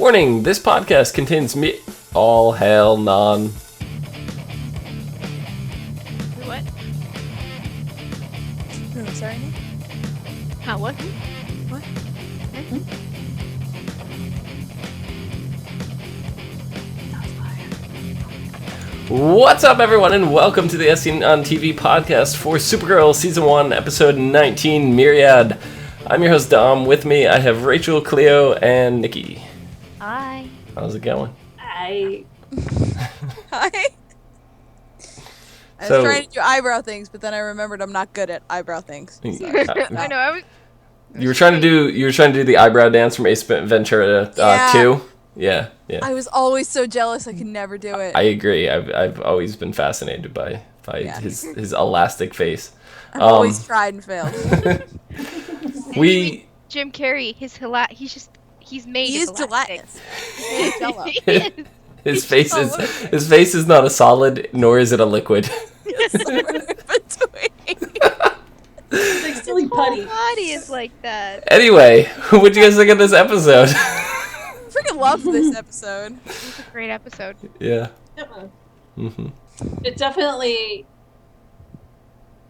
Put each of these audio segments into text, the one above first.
Warning, this podcast contains all hail non... What? Oh, sorry? How, what? What? What's up, everyone, and welcome to the SC on TV podcast for Supergirl Season 1, Episode 19, Myriad. I'm your host, Dom. With me, I have Rachel, Cleo, and Nikki. Hi. How's it going? Hi. I was So- trying to do eyebrow things, but then I remembered I'm not good at eyebrow things. I know, I was... You were trying to do the eyebrow dance from Ace Ventura Yeah. 2? Yeah. I was always so jealous I could never do it. I agree. I've always been fascinated by Yeah. his elastic face. I've always tried and failed. We Jim Carrey, he's made He of is elastic. gelatinous. He is Jell-O. his face is not a solid, nor is it a liquid. Somewhere in between. It's like silly putty. Body is like that. Anyway, what'd you guys think of this episode? Freaking loved this episode. It's a great episode. Yeah. Mm-hmm. It's definitely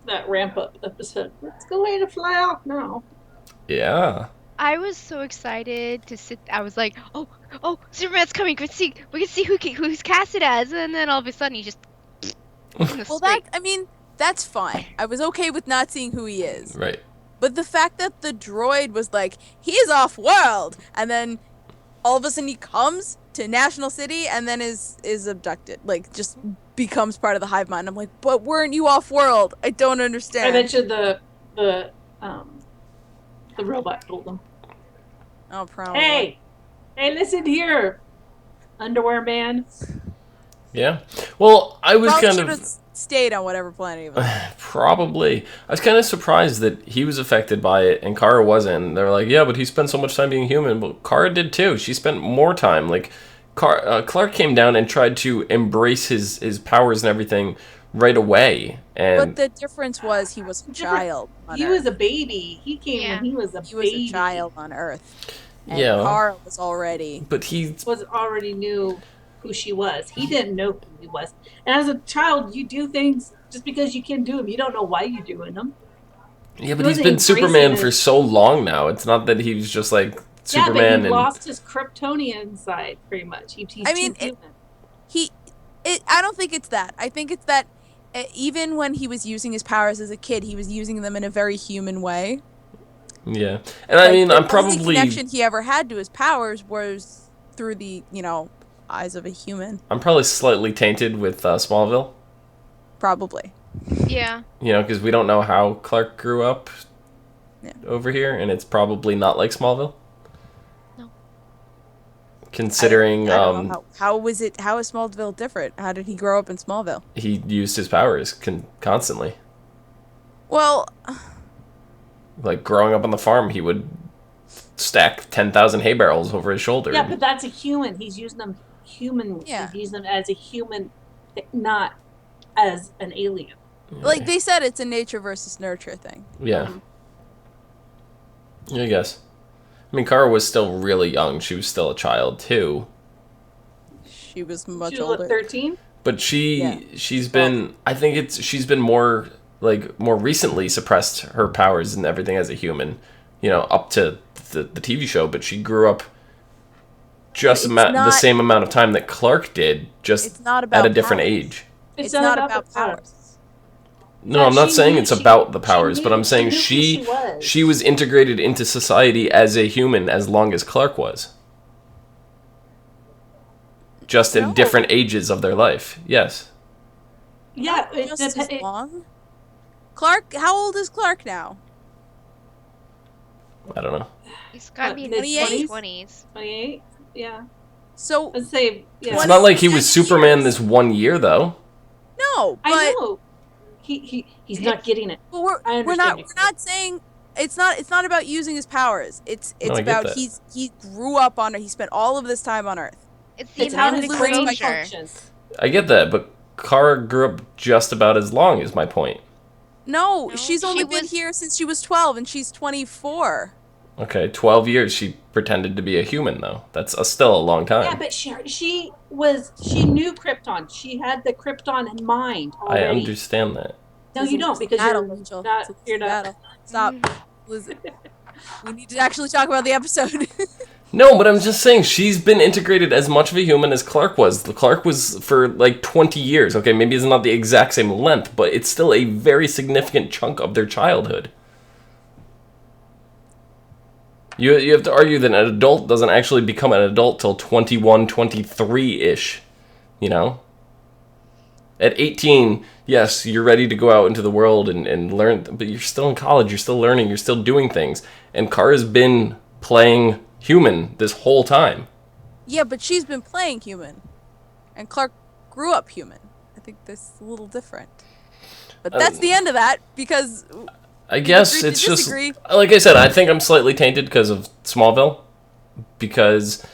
that ramp up episode. Let's go away to fly off now. Yeah. I was so excited to sit. I was like, oh, Superman's coming. We can see who's casted as, and then all of a sudden he just. Well, that's fine. I was okay with not seeing who he is. Right. But the fact that the droid was like, he's off-world, and then all of a sudden he comes to National City and then is abducted. Like, just becomes part of the hive mind. I'm like, but weren't you off-world? I don't understand. I bet you the robot told him, Oh, probably. Hey, listen here, underwear man. Yeah. Well, I was Probably kind should of have stayed on whatever planet he was. probably. I was kind of surprised that he was affected by it and Kara wasn't. They were like, yeah, but he spent so much time being human. But Kara did too. She spent more time. Like, Clark came down and tried to embrace his powers and everything right away. And But the difference was he was a child on He Earth. was a baby. He came when he was a He baby. was a child on Earth. And Yeah. Kara was already... But he Was already knew who she was. He didn't know who he was. And as a child, you do things just because you can do them. You don't know why you're doing them. Yeah, but He he's wasn't been Superman embracing for it. so long now. It's not that he was just like Yeah, Superman but he and lost his Kryptonian side pretty much. He's I mean, too human. I don't think it's that. I think it's that even when he was using his powers as a kid, he was using them in a very human way. yeah. And I mean, the I'm only probably connection he ever had to his powers was through the, eyes of a human. I'm probably slightly tainted with Smallville. Probably. Yeah. Because we don't know how Clark grew up Yeah. over here, and it's probably not like Smallville. No. Considering I don't know how is Smallville different? How did he grow up in Smallville? he used his powers constantly. Well, Like growing up on the farm, he would stack 10,000 hay barrels over his shoulder. Yeah, but that's a human. He's using them human. Yeah. He's using them as a human, not as an alien. like they said, it's a nature versus nurture thing. Yeah. I guess. I mean, Kara was still really young. She was still a child too. She was much She was older. 13. But Yeah. she's been I think she's been more recently suppressed her powers and everything as a human, up to the TV show, but she grew up just the same amount of time that Clark did, just It's not about at a different powers. age. It's not about the powers. No, Yeah, I'm not she saying knew- it's she- about the she powers, but knew- I'm saying she knew who she was. she was integrated into society as a human as long as Clark was. Just in No. different ages of their life. Yes. Yeah, Not just as long. Clark, how old is Clark now? I don't know. He's got to be in his 28? 20s. 28. Yeah, So let's say. Yeah. It's not like he was 26 Superman years. this one year though. no, but I know. He's not getting it. But I we're understand you. not saying it's not about using his powers. It's No, I get about that. he grew up on Earth. He spent all of this time on Earth. It's the It's how amount his of brain exposure. functions. I get that, but Kara grew up just about as long is my point. No, No, she's only she been was- here since she was 12 and she's 24. Okay, 12 years she pretended to be a human, though. That's still a long time. Yeah, but she knew Krypton. She had the Krypton in mind already. I understand that. No, you don't, because you're not. Stop. Listen. We need to actually talk about the episode. No, but I'm just saying, she's been integrated as much of a human as Clark was. Clark was for like 20 years. Okay, maybe it's not the exact same length, but it's still a very significant chunk of their childhood. You have to argue that an adult doesn't actually become an adult till 21, 23-ish, you know? At 18, yes, you're ready to go out into the world and learn, but you're still in college, you're still learning, you're still doing things. And Kara's been playing human this whole time. Yeah, but she's been playing human. And Clark grew up human. I think that's a little different. But that's the end of that, because... I guess it's just, like I said, I think I'm slightly tainted because of Smallville. Because,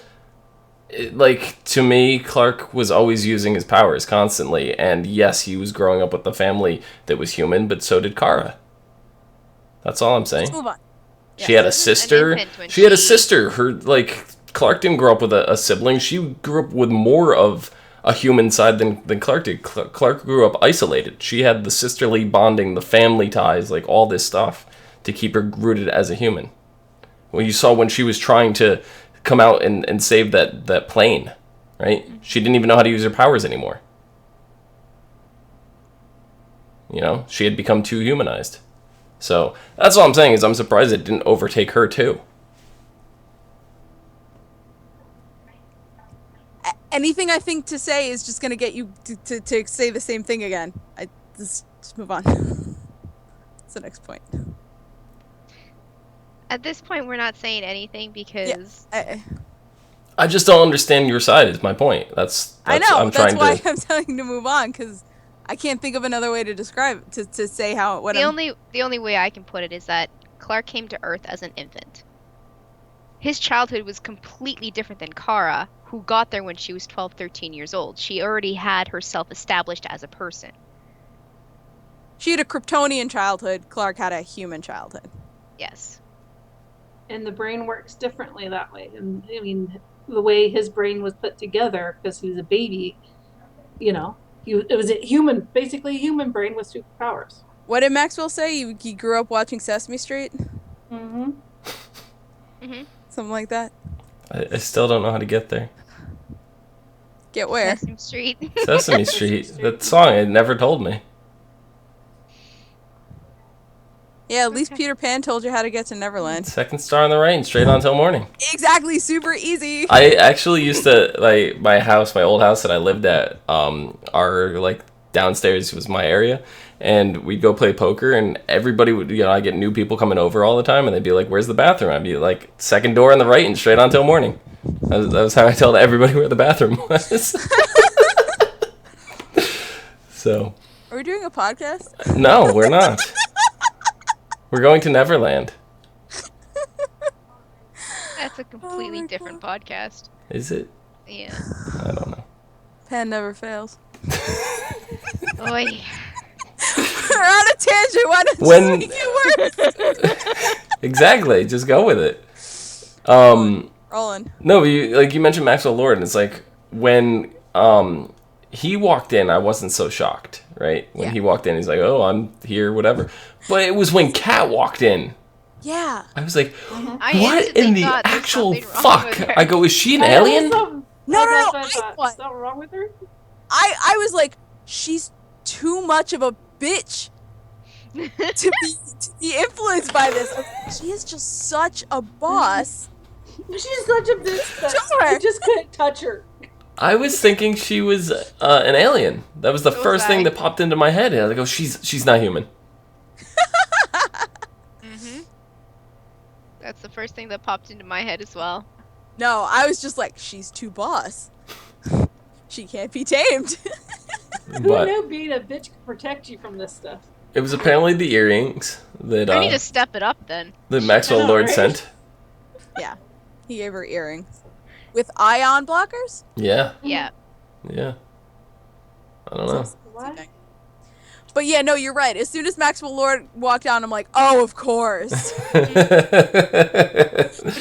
to me, Clark was always using his powers constantly. And yes, he was growing up with a family that was human, but so did Kara. That's all I'm saying. Let's move on. She had a sister. She had a sister. Clark didn't grow up with a sibling. She grew up with more of a human side than Clark did. Clark grew up isolated. She had the sisterly bonding, the family ties, all this stuff to keep her rooted as a human. Well, you saw when she was trying to come out and save that plane, right? She didn't even know how to use her powers anymore. You know, she had become too humanized. So that's all I'm saying, is I'm surprised it didn't overtake her too. Anything I think to say is just going to get you to say the same thing again. Just move on. That's the next point. At this point, we're not saying anything because... Yeah, I just don't understand your side, is my point. That's I know, that's why to... I'm telling you to move on, because I can't think of another way to describe it, to say how... The only way I can put it is that Clark came to Earth as an infant. His childhood was completely different than Kara, who got there when she was 12, 13 years old. She already had herself established as a person. She had a Kryptonian childhood. Clark had a human childhood. Yes. And the brain works differently that way. And I mean, the way his brain was put together, because he was a baby, you know, it was basically a human brain with superpowers. What did Maxwell say? He grew up watching Sesame Street? Mm-hmm. Mm-hmm. Something like that? I still don't know how to get there. Get where? Sesame Street. Sesame Street. That song, it never told me. Yeah, at least Peter Pan told you how to get to Neverland. Second star in the rain, straight on till morning. Exactly, super easy. I actually used to, my old house that I lived at, our, downstairs was my area, and we'd go play poker, and everybody would, I get new people coming over all the time, and they'd be like, where's the bathroom? I'd be like, second door on the right and straight on till morning. That was how I told everybody where the bathroom was. So. Are we doing a podcast? No, we're not. We're going to Neverland. That's a completely different podcast. Is it? Yeah. I don't know. Pan never fails. Oy. We're on a tangent. Why don't you make it worse? Exactly. Just go with it. Rolling. No, you mentioned Maxwell Lord, and it's like when he walked in, I wasn't so shocked, right? When he walked in, he's like, "Oh, I'm here, whatever." But it was when Kat walked in. Yeah. I was like, Mm-hmm. "What in the actual fuck?" I go, "Is she an alien?" No. What's wrong with her? I was like, she's too much of a bitch to be influenced by this. She is just such a boss. She's such a bitch that Sure. I just couldn't touch her. I was thinking she was an alien. That was the first thing that popped into my head. And I was like, "Oh, she's not human." Mm-hmm. That's the first thing that popped into my head as well. No, I was just like, she's too boss. She can't be tamed. Who But knew being a bitch could protect you from this stuff? it was apparently the earrings that I need to step it up then. that Maxwell I know, Lord right? sent. Yeah. He gave her earrings. With ion blockers? Yeah. Yeah. Yeah. I don't know. What? But yeah, no, you're right. As soon as Maxwell Lord walked down, I'm like, oh, of course. But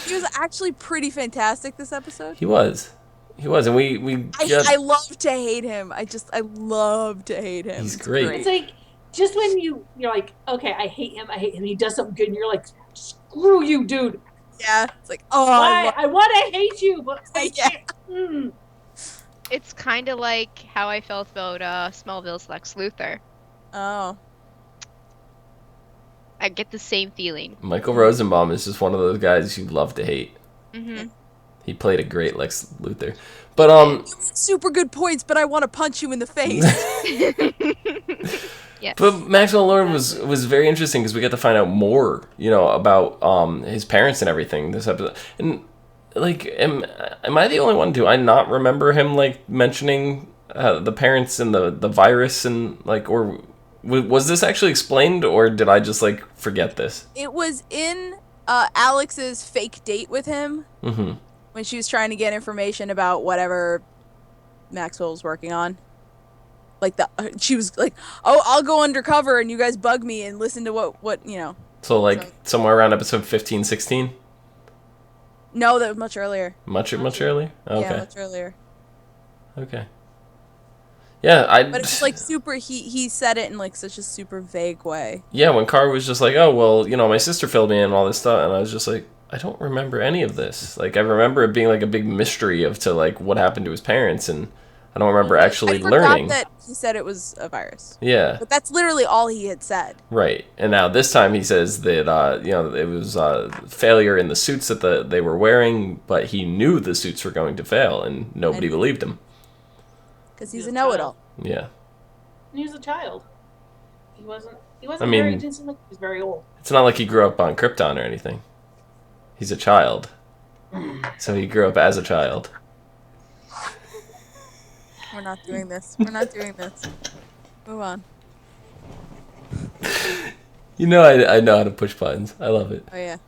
he was actually pretty fantastic this episode. He was, and we. I love to hate him. I love to hate him. He's great. It's like just when you're like, okay, I hate him. He does something good, and you're like, screw you, dude. Yeah, it's like, oh, why? I want to hate you, but I can't. Mm. It's kind of like how I felt about Smallville's Lex Luthor. Oh. I get the same feeling. Michael Rosenbaum is just one of those guys you love to hate. Mm-hmm. He played a great Lex Luthor. But super good points, but I want to punch you in the face. Yes. But Maxwell Lord was very interesting because we got to find out more, about his parents and everything this episode. And like, am I the only one? Do I not remember him like mentioning the parents and the virus and like, or was this actually explained, or did I just like forget this? It was in Alex's fake date with him when she was trying to get information about whatever Maxwell was working on. Like she was like, "Oh, I'll go undercover and you guys bug me and listen to what." So like somewhere around episode 15, 16? No, that was much earlier. Much earlier? Okay. Yeah, much earlier. Okay. Yeah, But it's like super. He said it in like such a super vague way. Yeah, when Kara was just like, "Oh well, my sister filled me in and all this stuff," and I was just like, I don't remember any of this. Like, I remember it being like a big mystery to like what happened to his parents, and I don't remember actually learning. That he said it was a virus. Yeah. But that's literally all he had said. Right, and now this time he says that it was failure in the suits that they were wearing, but he knew the suits were going to fail, and nobody believed him. Because he's a know-it-all. Yeah. And he was a child. He wasn't I mean, very innocent, like he was very old. It's not like he grew up on Krypton or anything. He's a child. So he grew up as a child. We're not doing this. Move on. I know how to push buttons. I love it. Oh, yeah.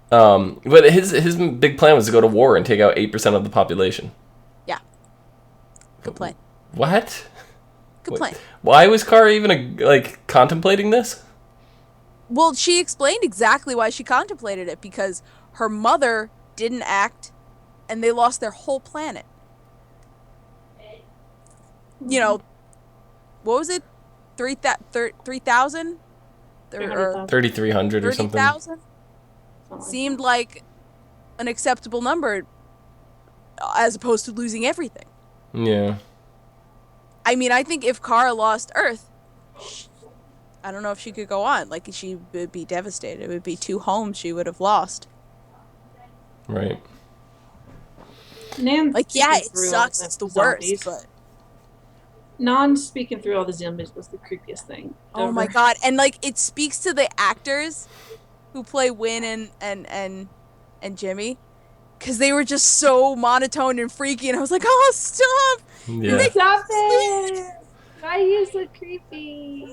But his big plan was to go to war and take out 8% of the population. Yeah. Good plan. What? Good plan. Why was Kara even contemplating this? Well, she explained exactly why she contemplated it, because her mother didn't act and they lost their whole planet. What was it? 3,000? 3,300 or something. 30,000? Seemed like an acceptable number as opposed to losing everything. Yeah. I mean, I think if Kara lost Earth, I don't know if she could go on. Like, she would be devastated. It would be 2 homes she would have lost. Right. Like, yeah, it sucks. It's the worst, but... Nan speaking through all the zombies was the creepiest thing. Oh my god. And, like, it speaks to the actors who play Win and Jimmy. Because they were just so monotone and freaky, and I was like, oh, stop! Yeah. Stop it! Why are you so creepy?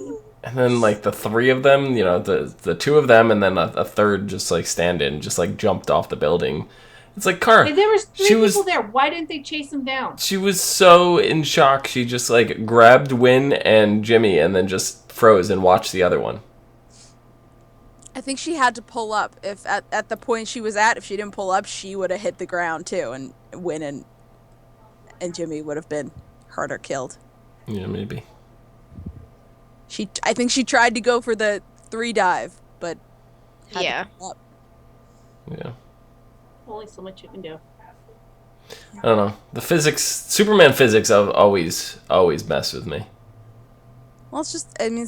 And then, like, the 3 of them, the 2 of them, and then a third just, like, stand-in, just, like, jumped off the building. It's like, Kara, Hey, there was 3 people there. Why didn't they chase them down? She was so in shock, she just, like, grabbed Win and Jimmy and then just froze and watched the other one. I think she had to pull up. If at the point she was at, if she didn't pull up, she would have hit the ground too, and Win and Jimmy would have been hurt or killed. Yeah, maybe. I think she tried to go for the 3 dive, but had to pull up. Yeah. Only so much you can do. I don't know. The physics, Superman physics, have always messed with me. Well, it's just, I mean,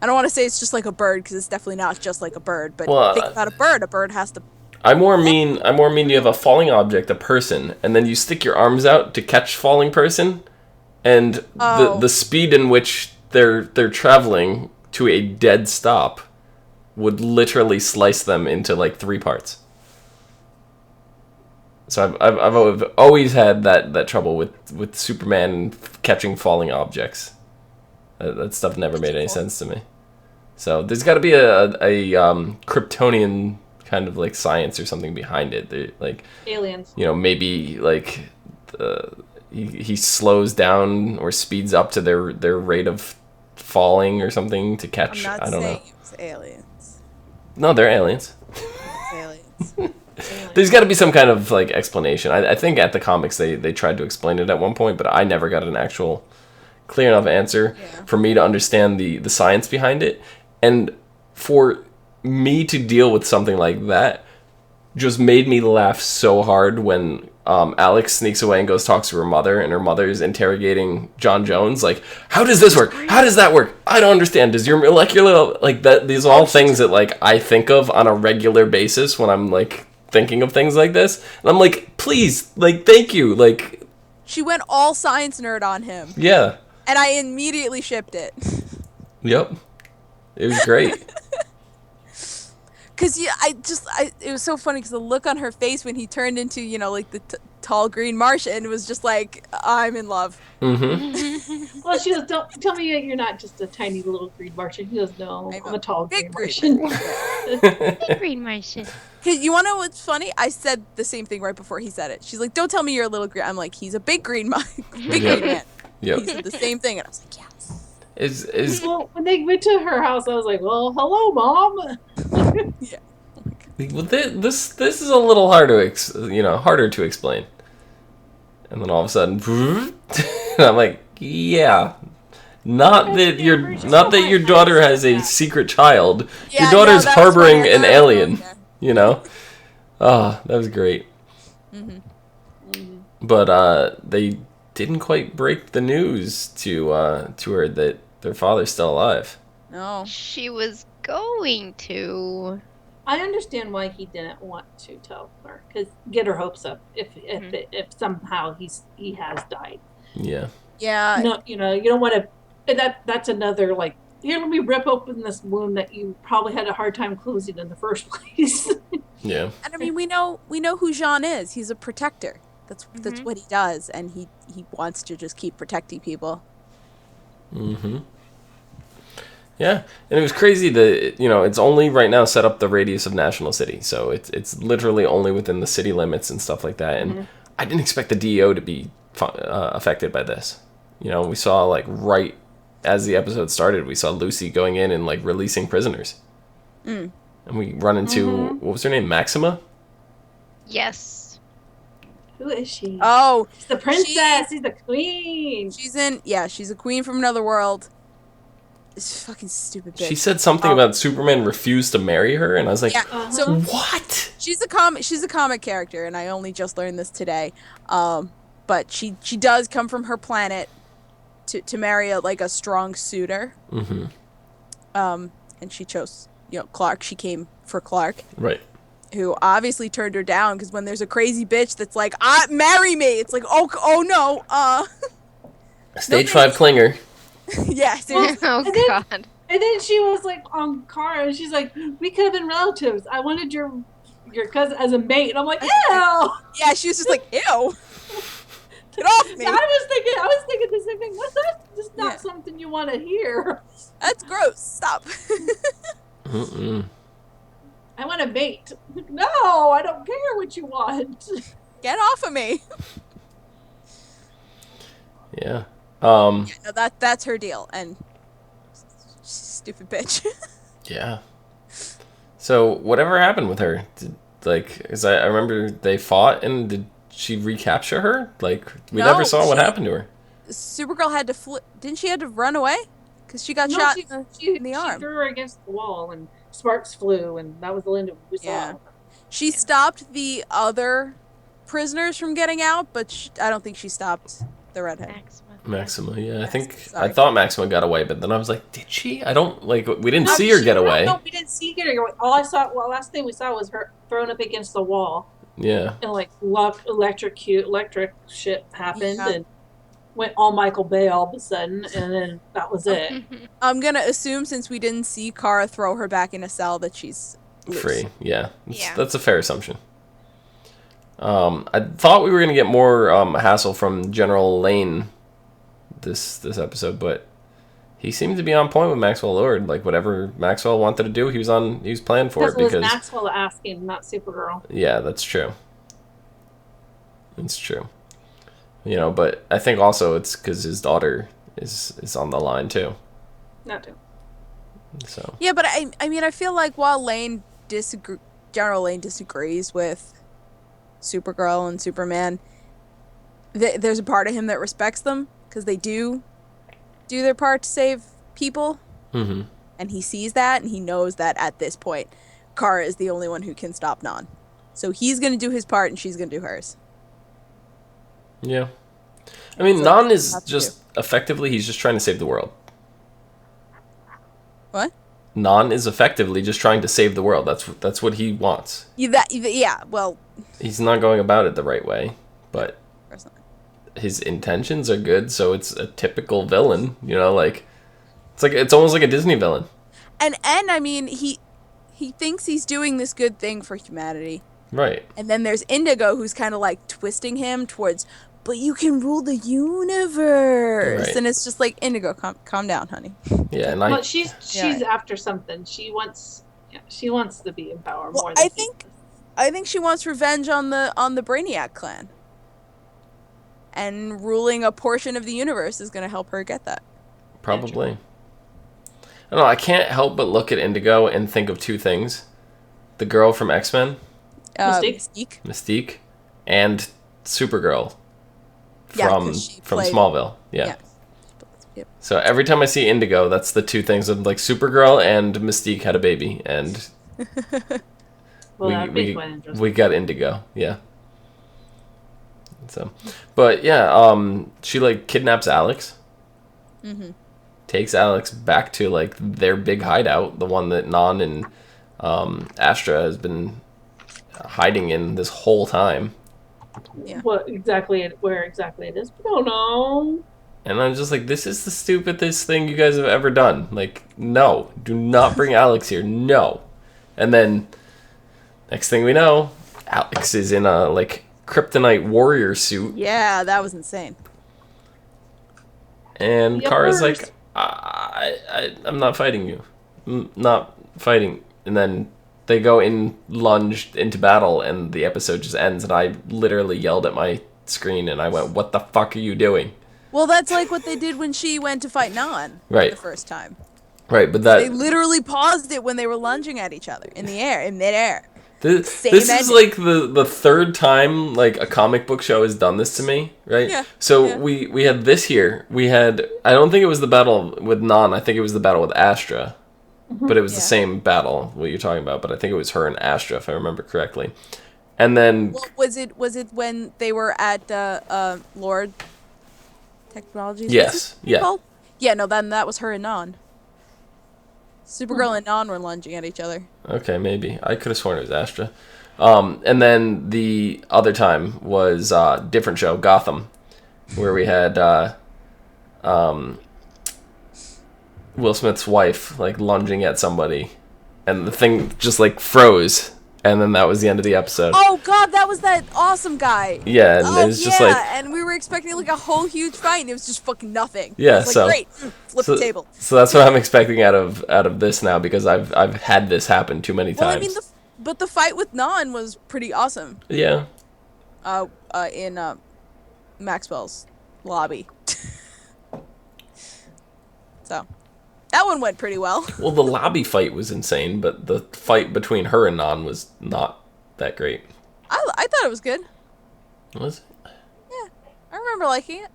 I don't want to say it's just like a bird, because it's definitely not just like a bird, but think about a bird. A bird has to... I more mean you have a falling object, a person, and then you stick your arms out to catch falling person, and the speed in which they're traveling to a dead stop would literally slice them into like 3 parts. So I've always had that trouble with Superman catching falling objects. That stuff never made any sense to me. So there's got to be a Kryptonian kind of like science or something behind it. They're, like aliens. Maybe like he slows down or speeds up to their rate of falling or something to I'm catch. not I don't saying know. it was aliens. No, they're aliens. It's aliens. There's got to be some kind of like explanation. I think at the comics they tried to explain it at one point, but I never got an actual clear enough answer for me to understand the science behind it. And for me to deal with something like that just made me laugh so hard when Alex sneaks away and goes talks to her mother, and her mother's interrogating John Jones, like, how does this work? How does that work? I don't understand. Does your molecular, like, that? These are all things that, like, I think of on a regular basis when I'm, like, thinking of things like this. And I'm like, please, like, thank you. Like, She went all science nerd on him, yeah. and I immediately shipped it. Yep. It was great. Cause it was so funny because the look on her face when he turned into, like the tall green Martian was just like, I'm in love. Mm-hmm. Well, she goes, don't tell me you're not just a tiny little green Martian. He goes, no, I'm a tall green Big green Martian. Big green Martian. Cause you wanna know what's funny? I said the same thing right before he said it. She's like, don't tell me you're a little green. I'm like, he's a big green green man. Yep. He said the same thing, and I was like, yes. Is Well, when they went to her house, I was like, well, hello, Mom. Yeah. well, this is a little hard to harder to explain. And then all of a sudden, and I'm like, yeah. Not that your daughter has a secret child. Yeah, Your daughter's no, that was harboring funny. an I was alien. going there. You know? Ah, that was great. But they didn't quite break the news to her that their father's still alive. No. She was going to. I understand why he didn't want to tell her, because get her hopes up if somehow he has died. Yeah. Yeah. No, you don't want to. That's another, like, here, let me rip open this wound that you probably had a hard time closing in the first place. Yeah. And I mean, we know who Jean is. He's a protector. That's what he does, and he wants to just keep protecting people. Mm-hmm. Yeah, and it was crazy that it's only right now set up the radius of National City, so it's literally only within the city limits and stuff like that. And I didn't expect the DEO to be affected by this. We saw, like, right as the episode started, we saw Lucy going in and, like, releasing prisoners. And we run into what was her name, Maxima? Yes. Who is she? Oh, She's the princess. She's the queen. she's a queen from another world. This fucking stupid bitch. She said something about Superman refused to marry her, and I was like, So what? she's a comic character, and I only just learned this today. But she does come from her planet to marry a strong suitor. Mm-hmm. And she chose Clark. She came for Clark. Right. Who obviously turned her down because when there's a crazy bitch that's like, marry me, it's like, oh no, Stage 5 clinger. yeah, seriously. Oh God. And then she was like on Kara, and she's like, we could have been relatives. I wanted your cousin as a mate. And I'm like, ew. Yeah, she was just like, ew. Get off me. I was thinking the same thing. That's just not something you want to hear. That's gross. Stop. Mm-mm. I want a mate. No, I don't care what you want. Get off of me. Yeah. No, that's her deal, and stupid bitch. Yeah. So whatever happened with her? Because I remember they fought, and did she recapture her? Like, we never saw what happened to her. Supergirl had to didn't she had to run away? Because she got shot in the arm. She threw her against the wall, and sparks flew, and that was the end of what we saw. She stopped the other prisoners from getting out, but I don't think she stopped the redhead. Maxima, yeah. I thought Maxima got away, but then I was like, did she? I don't, we didn't see her get away. No, we didn't see her get away. Last thing we saw was her thrown up against the wall. Yeah. And, like, electric shit happened, and went all Michael Bay all of a sudden, and then that was it. I'm gonna assume, since we didn't see Kara throw her back in a cell, that she's loose. Free. Yeah. That's a fair assumption. I thought we were gonna get more hassle from General Lane this episode, but he seemed to be on point with Maxwell Lord. Like, whatever Maxwell wanted to do, he was playing for it, because was Maxwell asking, not Supergirl. Yeah, that's true. It's true. But I think also it's because his daughter is on the line too. Not too. So Yeah, but I mean, I feel like while General Lane disagrees with Supergirl and Superman, there's a part of him that respects them because they do their part to save people, and he sees that and he knows that at this point, Kara is the only one who can stop Non. So he's gonna do his part and she's gonna do hers. yeah, I mean, So Non they is have to just effectively he's just trying to save the world. What? Non is effectively just trying to save the world. That's what he wants. Yeah. Well, He's not going about it the right way, but of course not. his intentions are good. So it's a typical villain, you know, like it's almost like a Disney villain. And I mean, he thinks he's doing this good thing for humanity. Right. And then there's Indigo, who's kind of like twisting him towards, but you can rule the universe. Right. And it's just like, Indigo, calm down, honey. Yeah, and But she's Yeah. after something. She wants to be in power Well, more than I think she wants revenge on the Brainiac clan. And ruling a portion of the universe is going to help her get that. probably. I don't know. I can't help but look at Indigo and think of two things: the girl from X-Men, Mystique. Mystique, and Supergirl Yeah, from 'cause she from played- Smallville. Yeah. Yep. So every time I see Indigo, that's the two things of like Supergirl and Mystique had a baby, and Well, that'd be quite interesting. we got Indigo. Yeah. So, but yeah, she like kidnaps Alex. Takes Alex back to like their big hideout, the one that Non and Astra has been hiding in this whole time. Yeah. Where exactly it is, we don't know. And I'm just like, this is the stupidest thing you guys have ever done. Like, no, do not bring Alex here. No. And then next thing we know, Alex is in a like kryptonite warrior suit, Yeah, that was insane. and Yep. Kara's like, I'm not fighting you. Not fighting. And then they go in, lunge into battle, and the episode just ends, and I literally yelled at my screen, and I went, what the fuck are you doing? Well, that's like what they did when she went to fight Non Right. the first time. Right, but They that literally paused it when they were lunging at each other in the air, in midair. this same is ending. like the third time like a comic book show has done this to me, right? Yeah, So yeah. we had this here. We had, I don't think it was the battle with Non. I think it was the battle with Astra. But it was the Yeah. same battle, what you're talking about. But I think it was her and Astra, if I remember correctly. And then, Well, was it when they were at Lord Technologies? Yes, What's it yeah. called? Yeah, no, then that was her and Non. Supergirl and Non were lunging at each other. okay, maybe. I could have sworn it was Astra. And then the other time was different show, Gotham, where we had Will Smith's wife like lunging at somebody, and the thing just like froze, and then that was the end of the episode. Oh God, that was that awesome guy. Yeah, and Oh it was yeah, just like, and we were expecting like a whole huge fight, and it was just fucking nothing. Yeah, It was like, so- great, flip so, the table. so that's what I'm expecting out of this now, because I've had this happen too many Well, times. I mean, but the fight with Non was pretty awesome. Yeah. In Maxwell's lobby. So that one went pretty well. Well, the lobby fight was insane, but the fight between her and Non was not that great. I thought it was good. Was it? I remember liking it.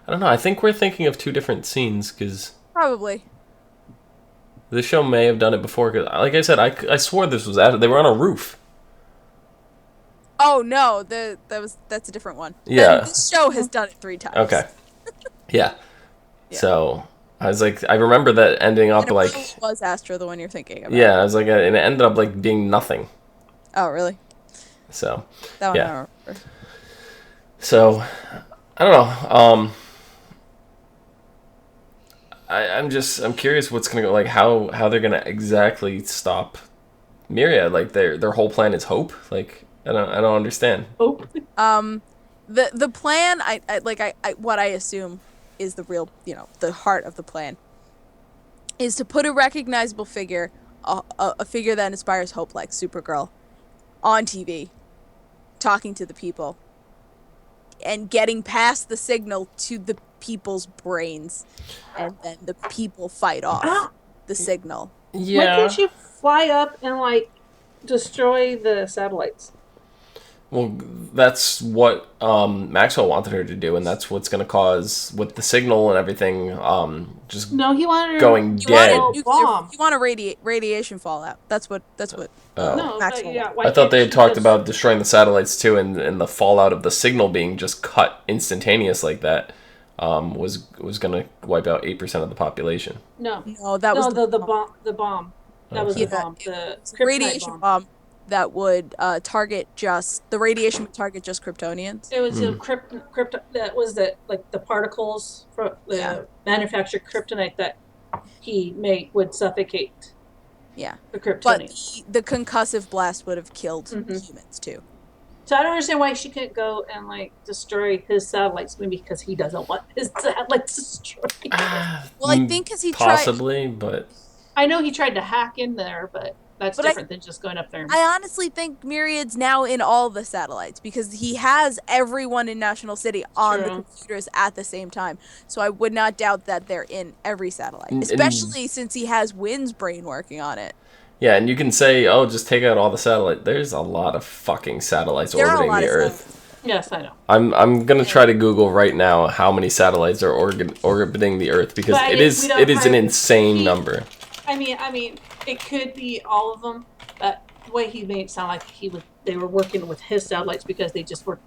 I don't know. I think we're thinking of two different scenes, because Probably. the show may have done it before. Cause, like I said, I swore this was after they were on a roof. Oh no, that's a different one. Yeah. This show has done it 3 times. Okay. Yeah. Yeah. So I was like, I remember that ending up And it like, really was Astra, the one you're thinking about. yeah. I was like, and it ended up like being nothing. Oh really? So That one Yeah. I don't remember. So, I don't know. I'm curious what's gonna go, like how they're gonna exactly stop Myriad. Like their whole plan is hope. Like I don't understand. Oh, The plan, I what I assume is the real, the heart of the plan, is to put a recognizable figure, a figure that inspires hope, like Supergirl, on TV, talking to the people, and getting past the signal to the people's brains, and then the people fight off the signal. Why Yeah. can't she fly up and like destroy the satellites? Well, that's what Maxwell wanted her to do, and that's what's going to cause, with the signal and everything, just No, he wanted her going You dead. want bomb. you want a radiation fallout. That's what. No, Maxwell. yeah. Why I thought can't they she had talked just- about destroying the satellites too, and the fallout of the signal being just cut instantaneous like that was going to wipe out 8% of the population. No, No, that was the bomb. The bomb. That was the Yeah, bomb. The a kryptonite radiation bomb that would target just the radiation would target just Kryptonians. It was a crypto. That was the particles from the manufactured kryptonite that he made would suffocate Yeah, the but Kryptonians. the concussive blast would have killed Mhm. humans too. So I don't understand why she couldn't go and like destroy his satellites. Maybe because he doesn't want his satellites destroyed. Well, I think because he tried. Possibly, but I know he tried to hack in there, but that's But different than just going up there. I honestly think Myriad's now in all the satellites because he has everyone in National City on the True. computers at the same time. So I would not doubt that they're in every satellite, And- especially since he has Wynn's brain working on it. yeah, and you can say, oh, just take out all the satellite. There's a lot of fucking satellites There are a orbiting lot the of Earth. satellites. Yes, I know. I'm gonna try to Google right now how many satellites are orbiting the Earth because But I it mean, is we don't it is an have- insane number. I mean, it could be all of them. But the way he made it sound like they were working with his satellites because they just were,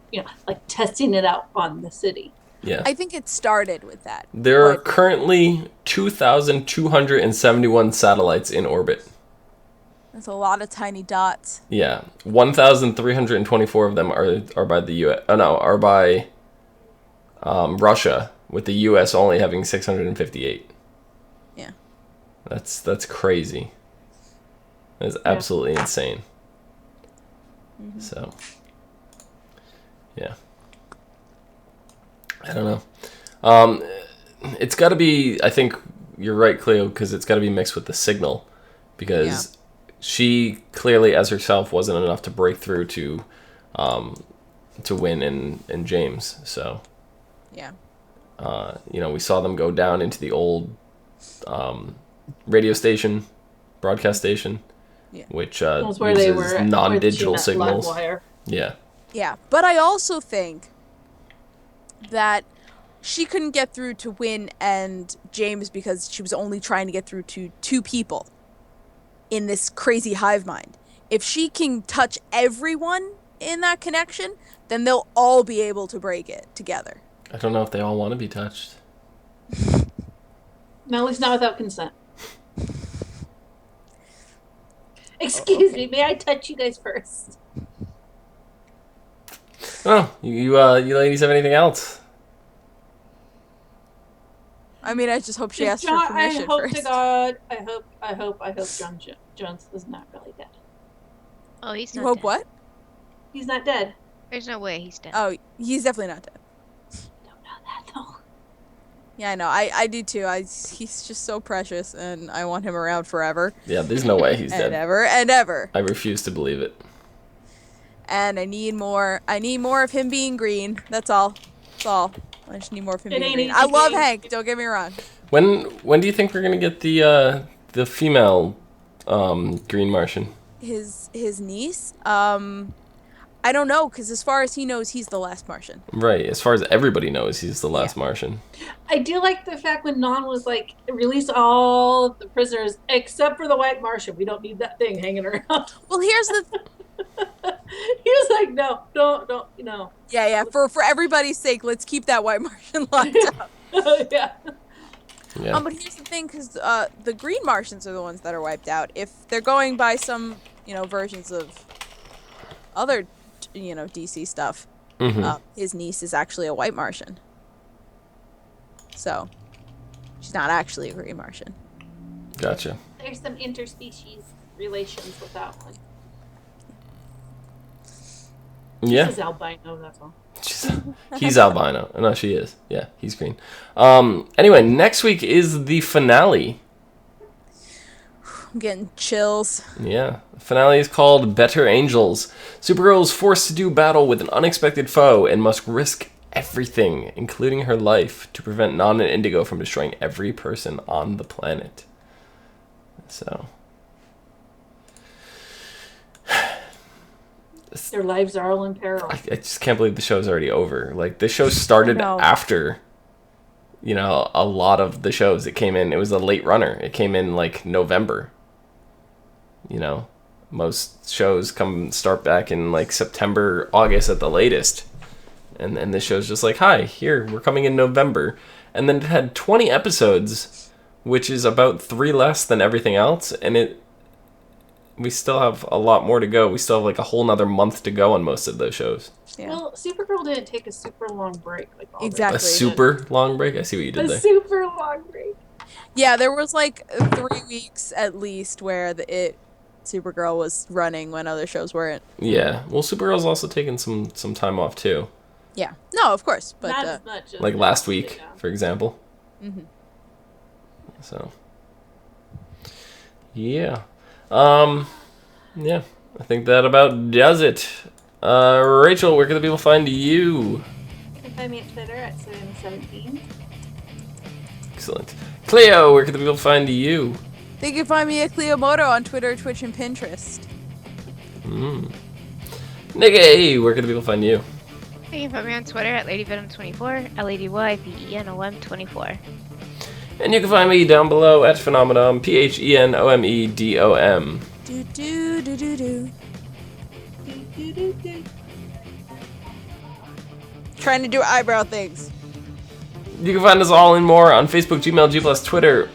like testing it out on the city. Yeah. I think it started with that. There are but- currently 2,271 satellites in orbit. That's a lot of tiny dots. Yeah, 1,324 of them are by the U.S. Oh no, are by Russia, with the U.S. only having 658. Yeah. That's crazy. That's absolutely insane. So, yeah. I don't know. It's got to be. I think you're right, Cleo, because it's got to be mixed with the signal, because she clearly, as herself, wasn't enough to break through to Wynn and James. So, Yeah. we saw them go down into the old radio station, broadcast station, which That's where they uses were non-digital with that live signals. wire. Yeah. Yeah, but I also think that she couldn't get through to Wynn and James because she was only trying to get through to two people in this crazy hive mind. If she can touch everyone in that connection, then they'll all be able to break it together. I don't know if they all want to be touched. No, at least not without consent. Excuse me, may I touch you guys first? Oh, you ladies have anything else? I mean, I just hope she asks for John, permission I hope first. to God, I hope John Jones is not really dead. Oh, he's You not hope dead. what? He's not dead. There's no way he's dead. Oh, he's definitely not dead. Don't know that though. Yeah, I know. I do too. He's just so precious, and I want him around forever Yeah, there's no way he's and dead. ever and ever. I refuse to believe it. And I need more. I need more of him being green. That's all. That's all. I just need more of him It being ain't green. easy I love being- Hank. Don't get me wrong. When do you think we're gonna get the female Green Martian? His niece. I don't know, because as far as he knows, he's the last Martian. Right, as far as everybody knows, he's the last Martian. I do like the fact when Non was like, release all of the prisoners except for the White Martian. We don't need that thing hanging around. Well, here's the. He was like, no, don't, Yeah. For everybody's sake, let's keep that white Martian locked up. yeah. Yeah. But here's the thing, because the green Martians are the ones that are wiped out. If they're going by some, versions of other, DC stuff, his niece is actually a white Martian. So, she's not actually a green Martian. Gotcha. There's some interspecies relations with that one. Yeah. He's albino, that's all. He's albino. No, she is. Yeah, he's green. Anyway, next week is the finale. I'm getting chills. Yeah. The finale is called Better Angels. Supergirl is forced to do battle with an unexpected foe and must risk everything, including her life, to prevent Non and Indigo from destroying every person on the planet. So... Their lives are all in peril. I just can't believe the show's already over. Like, this show started after, you know, a lot of the shows. It came in, it was a late runner. It came in, like, November. You know, most shows start back in, like, September, August at the latest. And this show's just like, hi, here, we're coming in November. And then it had 20 episodes, which is about 3 less than everything else. And we still have a lot more to go. We still have like a whole nother month to go on most of those shows. Yeah. Well, Supergirl didn't take a super long break. Like all Exactly. A super long break? I see what you did there. A super long break. Yeah, there was like 3 weeks at least where Supergirl was running when other shows weren't. Yeah. Well, Supergirl's also taken some time off too. Yeah. No, of course. But Not as much as like last week, for example. Mm-hmm. So. Yeah. Yeah, I think that about does it. Rachel, where can the people find you? You can find me at Twitter at 717. Excellent. Cleo, where can the people find you? They can find me at Cleomoto on Twitter, Twitch, and Pinterest. Nikki, where can the people find you? You can find me on Twitter at LadyVenom24, LadyYvenom24. And you can find me down below at Phenomenon, PHENOMEDOM. Do do do do do. Trying to do eyebrow things. You can find us all and more on Facebook, Gmail, G+, Twitter,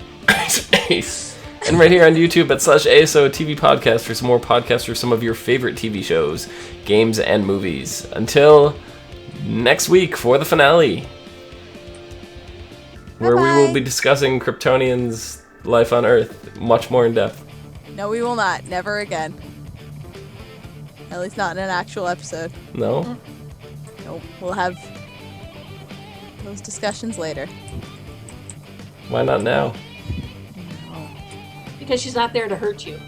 and right here on YouTube at /ASO TV Podcast for some more podcasts for some of your favorite TV shows, games, and movies. Until next week for the finale, where we will be discussing Kryptonians' life on Earth much more in depth. No, we will not. Never again. At least not in an actual episode. No? Nope. We'll have those discussions later. Why not now? Because she's not there to hurt you.